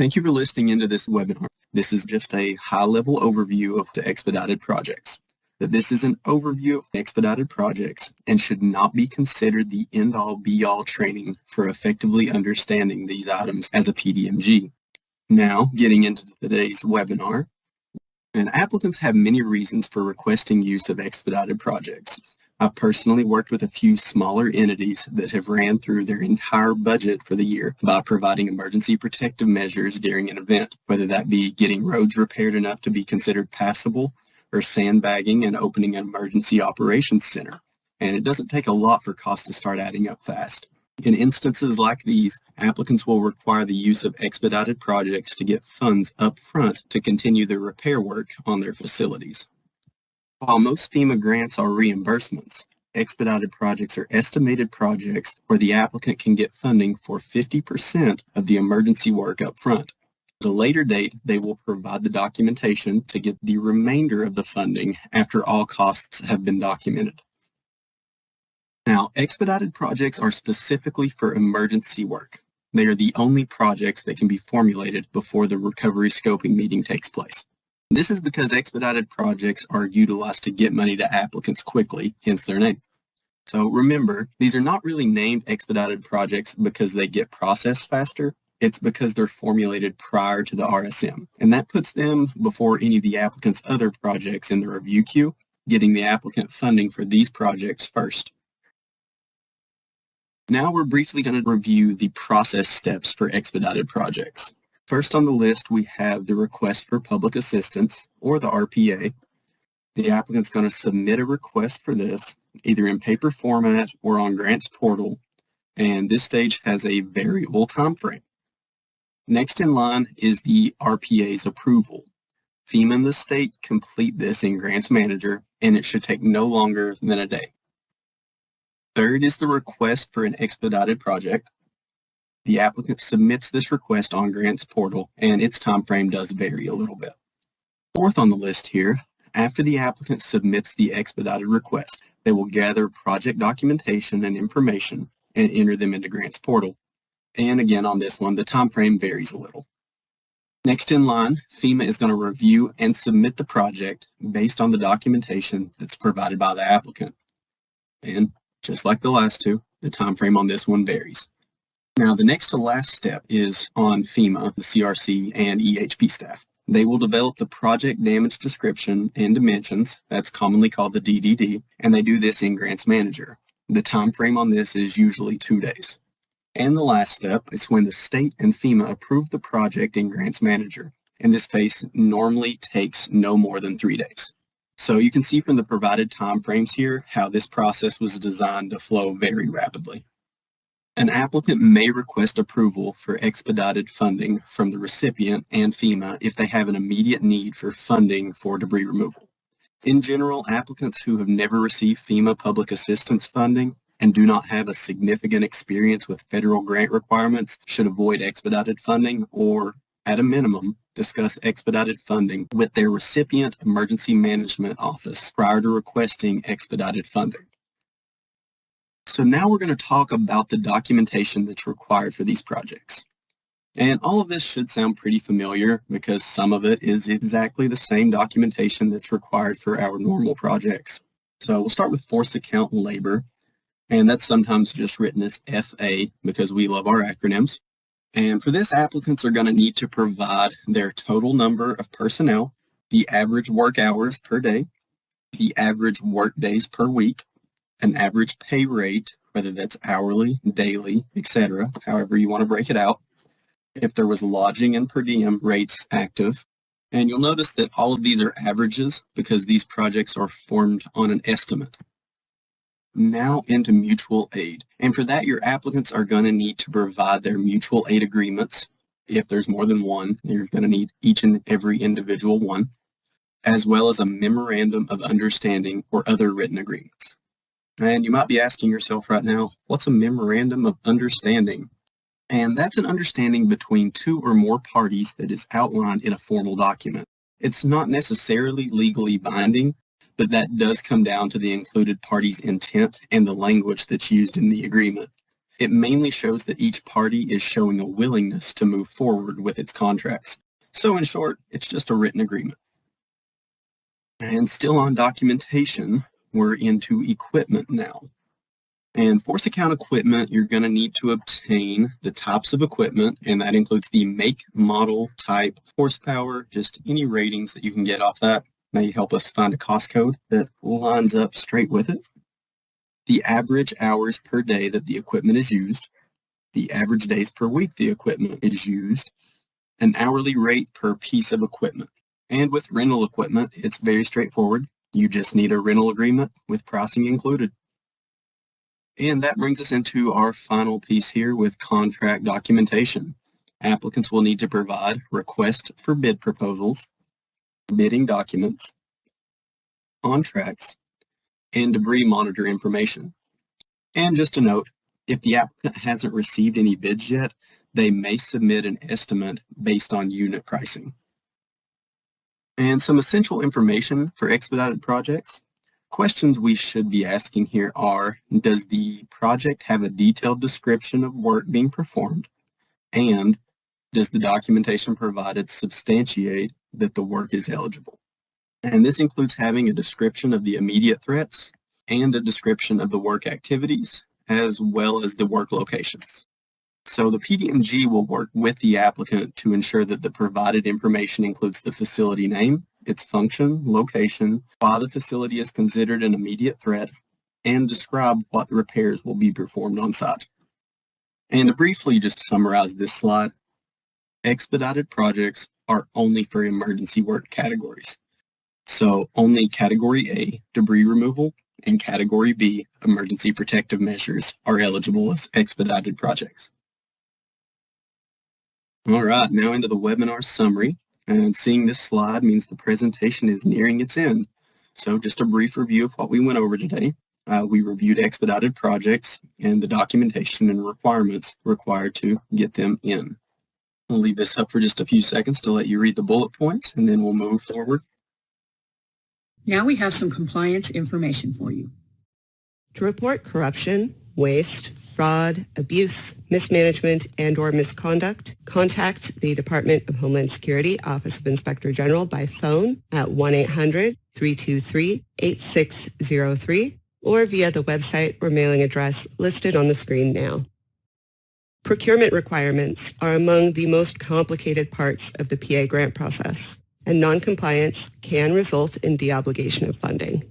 Thank you for listening into this webinar. This is just a high-level overview of the expedited projects. This is an overview of expedited projects and should not be considered the end-all be-all training for effectively understanding these items as a PDMG. Now, getting into today's webinar, and applicants have many reasons for requesting use of expedited projects. I've personally worked with a few smaller entities that have ran through their entire budget for the year by providing emergency protective measures during an event, whether that be getting roads repaired enough to be considered passable or sandbagging and opening an emergency operations center. And it doesn't take a lot for costs to start adding up fast. In instances like these, applicants will require the use of expedited projects to get funds up front to continue the repair work on their facilities. While most FEMA grants are reimbursements, expedited projects are estimated projects where the applicant can get funding for 50% of the emergency work up front. At a later date, they will provide the documentation to get the remainder of the funding after all costs have been documented. Now, expedited projects are specifically for emergency work. They are the only projects that can be formulated before the recovery scoping meeting takes place. This is because expedited projects are utilized to get money to applicants quickly, hence their name. So remember, these are not really named expedited projects because they get processed faster. It's because they're formulated prior to the RSM. And that puts them before any of the applicant's other projects in the review queue, getting the applicant funding for these projects first. Now we're briefly going to review the process steps for expedited projects. First on the list, we have the request for public assistance, or the RPA. The applicant's going to submit a request for this, either in paper format or on grants portal, and this stage has a variable time frame. Next in line is the RPA's approval. FEMA and the state complete this in Grants Manager, and it should take no longer than a day. Third is the request for an expedited project. The applicant submits this request on Grants Portal, and its time frame does vary a little bit. Fourth on the list here, after the applicant submits the expedited request, they will gather project documentation and information and enter them into Grants Portal. And again, on this one, the time frame varies a little. Next in line, FEMA is going to review and submit the project based on the documentation that's provided by the applicant. And just like the last two, the time frame on this one varies. Now, the next to last step is on FEMA, the CRC, and EHP staff. They will develop the project damage description and dimensions, that's commonly called the DDD, and they do this in Grants Manager. The time frame on this is usually 2 days. And the last step is when the state and FEMA approve the project in Grants Manager. In this case, normally takes no more than 3 days. So you can see from the provided time frames here how this process was designed to flow very rapidly. An applicant may request approval for expedited funding from the recipient and FEMA if they have an immediate need for funding for debris removal. In general, applicants who have never received FEMA public assistance funding and do not have a significant experience with federal grant requirements should avoid expedited funding or, at a minimum, discuss expedited funding with their recipient emergency management office prior to requesting expedited funding. So now we're going to talk about the documentation that's required for these projects. And all of this should sound pretty familiar because some of it is exactly the same documentation that's required for our normal projects. So we'll start with force account labor, and that's sometimes just written as FA because we love our acronyms. And for this, applicants are going to need to provide their total number of personnel, the average work hours per day, the average work days per week, an average pay rate, whether that's hourly, daily, etc., however you want to break it out, if there was lodging and per diem rates active. And you'll notice that all of these are averages because these projects are formed on an estimate. Now into mutual aid. And for that, your applicants are going to need to provide their mutual aid agreements. If there's more than one, you're going to need each and every individual one, as well as a memorandum of understanding or other written agreements. And you might be asking yourself right now, what's a memorandum of understanding? And that's an understanding between two or more parties that is outlined in a formal document. It's not necessarily legally binding, but that does come down to the included party's intent and the language that's used in the agreement. It mainly shows that each party is showing a willingness to move forward with its contracts. So in short, it's just a written agreement. And still on documentation, we're into equipment now. And force account equipment, you're going to need to obtain the types of equipment, and that includes the make, model, type, horsepower, just any ratings that you can get off that. May help us find a cost code that lines up straight with it. The average hours per day that the equipment is used, the average days per week the equipment is used, an hourly rate per piece of equipment. And with rental equipment, it's very straightforward. You just need a rental agreement with pricing included. And that brings us into our final piece here with contract documentation. Applicants will need to provide request for bid proposals, bidding documents, contracts, and debris monitor information. And just a note, if the applicant hasn't received any bids yet, they may submit an estimate based on unit pricing. And some essential information for expedited projects. Questions we should be asking here are, does the project have a detailed description of work being performed? And does the documentation provided substantiate that the work is eligible? And this includes having a description of the immediate threats and a description of the work activities, as well as the work locations. So the PD&G will work with the applicant to ensure that the provided information includes the facility name, its function, location, why the facility is considered an immediate threat, and describe what the repairs will be performed on site. And to briefly just summarize this slide, expedited projects are only for emergency work categories. So only Category A, debris removal, and Category B, emergency protective measures, are eligible as expedited projects. All right, now into the webinar summary. And seeing this slide means the presentation is nearing its end. So just a brief review of what we went over today. We reviewed expedited projects and the documentation and requirements required to get them in. We'll leave this up for just a few seconds to let you read the bullet points, and then we'll move forward. Now we have some compliance information for you. To report corruption, waste, fraud, abuse, mismanagement, and/or misconduct, contact the Department of Homeland Security Office of Inspector General by phone at 1-800-323-8603 or via the website or mailing address listed on the screen now. Procurement requirements are among the most complicated parts of the PA grant process, and noncompliance can result in deobligation of funding.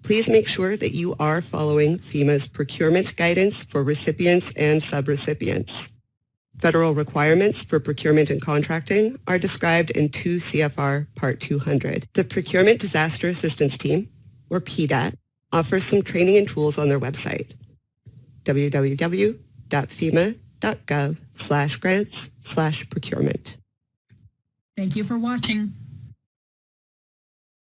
Please make sure that you are following FEMA's procurement guidance for recipients and subrecipients. Federal requirements for procurement and contracting are described in 2 CFR Part 200. The Procurement Disaster Assistance Team, or PDAT, offers some training and tools on their website, www.fema.gov/grants/procurement. Thank you for watching.